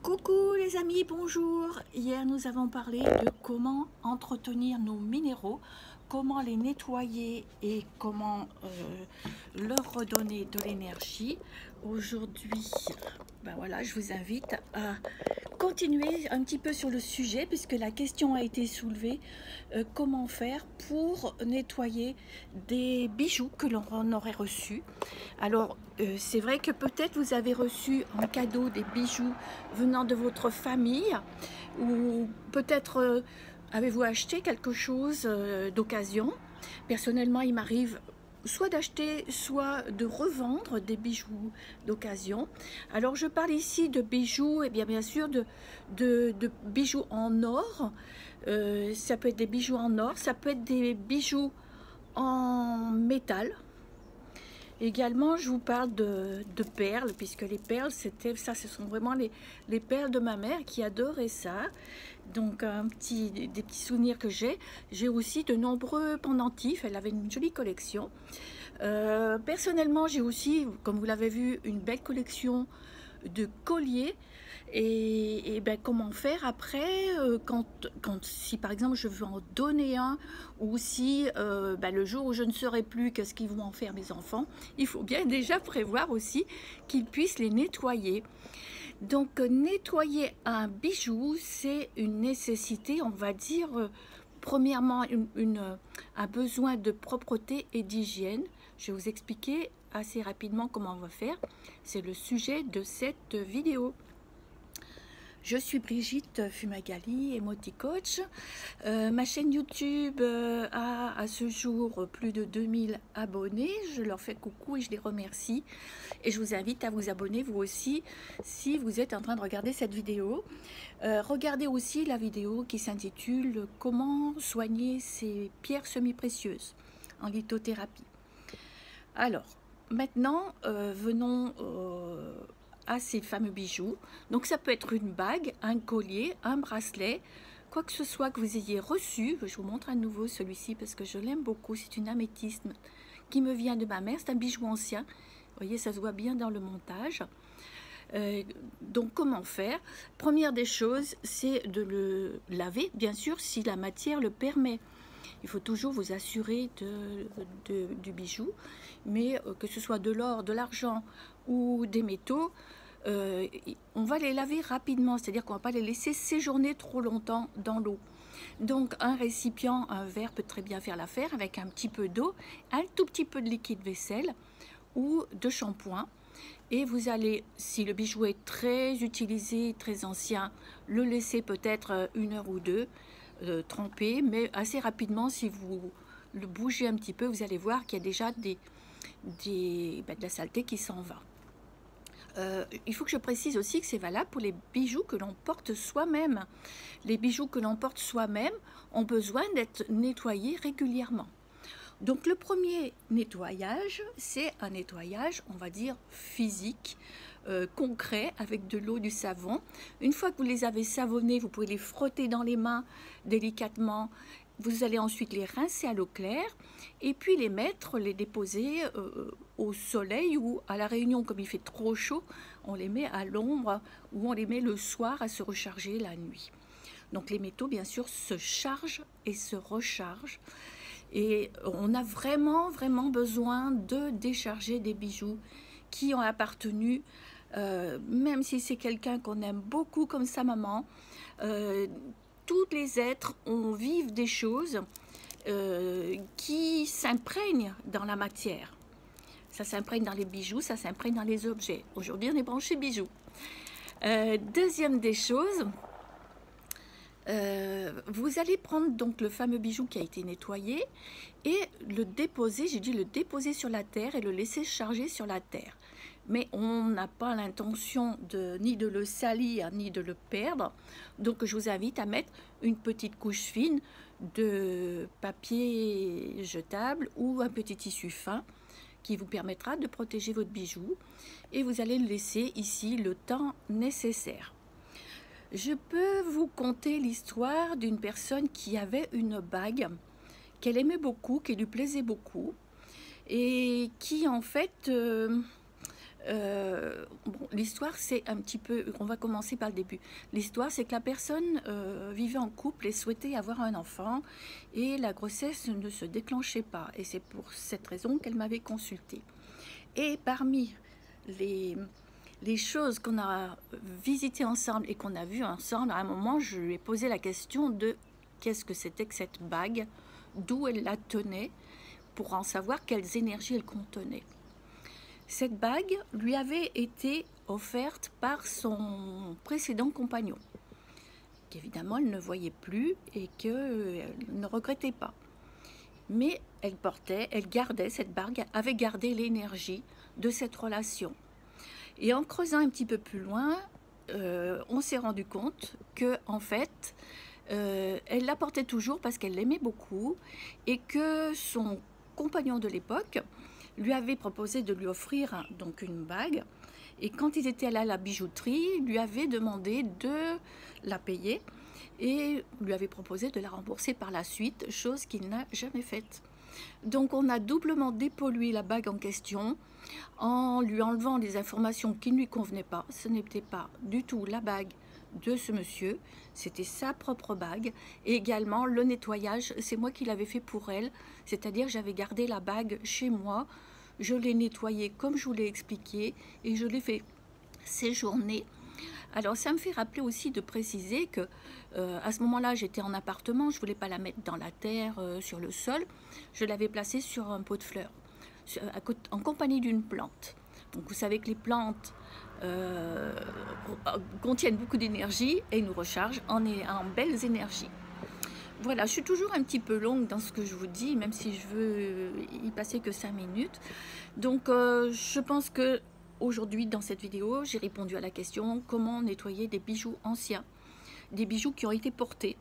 Coucou les amis, bonjour. Hier nous avons parlé de comment entretenir nos minéraux, comment les nettoyer et comment leur redonner de l'énergie. Aujourd'hui, ben voilà, je vous invite à continuer un petit peu sur le sujet puisque la question a été soulevée, comment faire pour nettoyer des bijoux que l'on aurait reçus. Alors c'est vrai que peut-être vous avez reçu en cadeau des bijoux venant de votre famille ou peut-être avez-vous acheté quelque chose d'occasion. Personnellement, il m'arrive soit d'acheter, soit de revendre des bijoux d'occasion. Alors je parle ici de bijoux, et bien sûr de bijoux en or. Ça peut être des bijoux en or, ça peut être des bijoux en métal. Également, je vous parle de perles, puisque les perles, ce sont vraiment les perles de ma mère qui adorait ça. Donc, des petits souvenirs que j'ai. J'ai aussi de nombreux pendentifs, elle avait une jolie collection. Personnellement, j'ai aussi, comme vous l'avez vu, une belle collection de colliers. Et ben, comment faire après si par exemple je veux en donner un, ou si ben, le jour où je ne serai plus, qu'est-ce qu'ils vont en faire mes enfants, il faut bien déjà prévoir aussi qu'ils puissent les nettoyer. Donc nettoyer un bijou, c'est une nécessité, on va dire, premièrement un besoin de propreté et d'hygiène. Je vais vous expliquer assez rapidement comment on va faire. C'est le sujet de cette vidéo. Je suis Brigitte Fumagalli, Emoticoach. Ma chaîne YouTube a à ce jour plus de 2000 abonnés. Je leur fais coucou et je les remercie. Et je vous invite à vous abonner vous aussi si vous êtes en train de regarder cette vidéo. Regardez aussi la vidéo qui s'intitule « Comment soigner ces pierres semi-précieuses en lithothérapie ». Alors, maintenant, venons à ces fameux bijoux. Donc ça peut être une bague, un collier, un bracelet, quoi que ce soit que vous ayez reçu. Je vous montre à nouveau celui-ci parce que je l'aime beaucoup. C'est une améthyste qui me vient de ma mère. C'est un bijou ancien. Vous voyez, ça se voit bien dans le montage. Donc comment faire? Première des choses, c'est de le laver, bien sûr, si la matière le permet. Il faut toujours vous assurer du bijou, mais que ce soit de l'or, de l'argent ou des métaux, on va les laver rapidement, c'est-à-dire qu'on ne va pas les laisser séjourner trop longtemps dans l'eau. Donc un récipient, un verre peut très bien faire l'affaire avec un petit peu d'eau, un tout petit peu de liquide vaisselle ou de shampoing. Et vous allez, si le bijou est très utilisé, très ancien, le laisser peut-être 1 heure ou 2, tremper, mais assez rapidement, si vous le bougez un petit peu, vous allez voir qu'il y a déjà de la saleté qui s'en va. Il faut que je précise aussi que c'est valable pour les bijoux que l'on porte soi-même. Les bijoux que l'on porte soi-même ont besoin d'être nettoyés régulièrement. Donc le premier nettoyage, c'est un nettoyage, on va dire, physique, concret, avec de l'eau, du savon. Une fois que vous les avez savonnés, vous pouvez les frotter dans les mains délicatement. Vous allez ensuite les rincer à l'eau claire et puis les déposer au soleil ou à la Réunion, comme il fait trop chaud, on les met à l'ombre ou on les met le soir à se recharger la nuit. Donc les métaux, bien sûr, se chargent et se rechargent. Et on a vraiment besoin de décharger des bijoux qui ont appartenu, même si c'est quelqu'un qu'on aime beaucoup comme sa maman. Tous les êtres vivent des choses qui s'imprègnent dans la matière. Ça s'imprègne dans les bijoux, ça s'imprègne dans les objets. Aujourd'hui, on est branché bijoux. Deuxième des choses, vous allez prendre donc le fameux bijou qui a été nettoyé et le déposer, j'ai dit le déposer sur la terre et le laisser charger sur la terre. Mais on n'a pas l'intention ni de le salir ni de le perdre. Donc je vous invite à mettre une petite couche fine de papier jetable ou un petit tissu fin qui vous permettra de protéger votre bijou. Et vous allez le laisser ici le temps nécessaire. Je peux vous conter l'histoire d'une personne qui avait une bague qu'elle aimait beaucoup, qui lui plaisait beaucoup et qui en fait Bon, l'histoire, c'est un petit peu... On va commencer par le début. L'histoire, c'est que la personne vivait en couple et souhaitait avoir un enfant, et la grossesse ne se déclenchait pas. Et c'est pour cette raison qu'elle m'avait consultée. Et parmi les choses qu'on a visitées ensemble et qu'on a vues ensemble, à un moment, je lui ai posé la question de qu'est-ce que c'était que cette bague, d'où elle la tenait, pour en savoir quelles énergies elle contenait. Cette bague lui avait été offerte par son précédent compagnon, qu'évidemment elle ne voyait plus et qu'elle ne regrettait pas. Mais elle gardait cette bague, avait gardé l'énergie de cette relation. Et en creusant un petit peu plus loin, on s'est rendu compte que, en fait, elle la portait toujours parce qu'elle l'aimait beaucoup et que son compagnon de l'époque lui avait proposé de lui offrir donc une bague. Et quand ils étaient allés à la bijouterie, il lui avait demandé de la payer et lui avait proposé de la rembourser par la suite, chose qu'il n'a jamais faite. Donc on a doublement dépollué la bague en question en lui enlevant des informations qui ne lui convenaient pas. Ce n'était pas du tout la bague de ce monsieur, c'était sa propre bague. Et également le nettoyage, c'est moi qui l'avais fait pour elle, c'est-à-dire j'avais gardé la bague chez moi, je l'ai nettoyée comme je vous l'ai expliqué et je l'ai fait séjourner. Alors ça me fait rappeler aussi de préciser que à ce moment-là j'étais en appartement, je ne voulais pas la mettre dans la terre sur le sol, je l'avais placée sur un pot de fleurs en compagnie d'une plante. Donc vous savez que les plantes contiennent beaucoup d'énergie et nous rechargent en belles énergies. Voilà, je suis toujours un petit peu longue dans ce que je vous dis, même si je veux y passer que 5 minutes. Donc je pense que aujourd'hui dans cette vidéo, j'ai répondu à la question comment nettoyer des bijoux anciens, des bijoux qui ont été portés,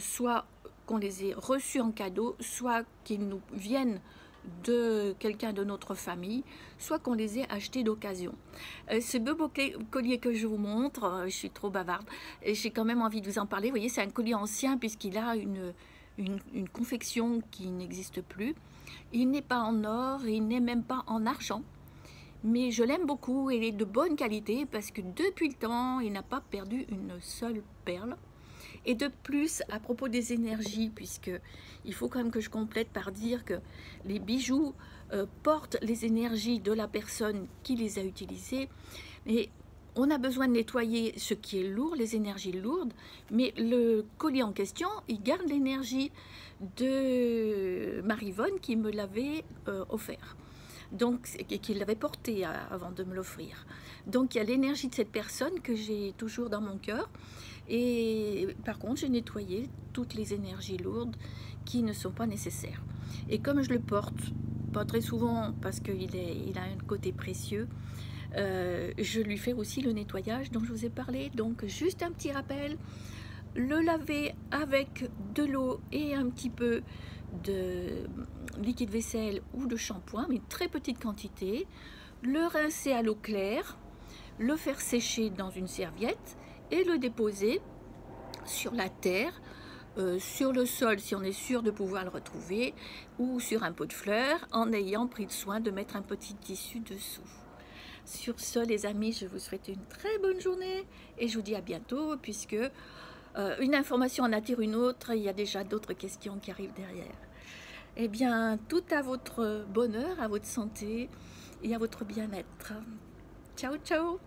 soit qu'on les ait reçus en cadeau, soit qu'ils nous viennent de quelqu'un de notre famille, soit qu'on les ait achetés d'occasion. Ce beau collier que je vous montre, je suis trop bavarde, et j'ai quand même envie de vous en parler. Vous voyez, c'est un collier ancien puisqu'il a une confection qui n'existe plus. Il n'est pas en or, il n'est même pas en argent. Mais je l'aime beaucoup et il est de bonne qualité parce que depuis le temps, il n'a pas perdu une seule perle. Et de plus, à propos des énergies, puisque il faut quand même que je complète par dire que les bijoux portent les énergies de la personne qui les a utilisés. Et on a besoin de nettoyer ce qui est lourd, les énergies lourdes, mais le collier en question, il garde l'énergie de Marivonne qui me l'avait offert. Donc, qu'il l'avait porté avant de me l'offrir. Donc il y a l'énergie de cette personne que j'ai toujours dans mon cœur. Et par contre, j'ai nettoyé toutes les énergies lourdes qui ne sont pas nécessaires. Et comme je le porte, pas très souvent parce qu'il a un côté précieux, je lui fais aussi le nettoyage dont je vous ai parlé. Donc juste un petit rappel, le laver avec de l'eau et un petit peu de liquide vaisselle ou de shampoing, mais très petite quantité, le rincer à l'eau claire, le faire sécher dans une serviette et le déposer sur la terre, sur le sol si on est sûr de pouvoir le retrouver, ou sur un pot de fleurs en ayant pris soin de mettre un petit tissu dessous. Sur ce les amis, je vous souhaite une très bonne journée et je vous dis à bientôt puisque une information en attire une autre, il y a déjà d'autres questions qui arrivent derrière. Eh bien, tout à votre bonheur, à votre santé et à votre bien-être. Ciao, ciao!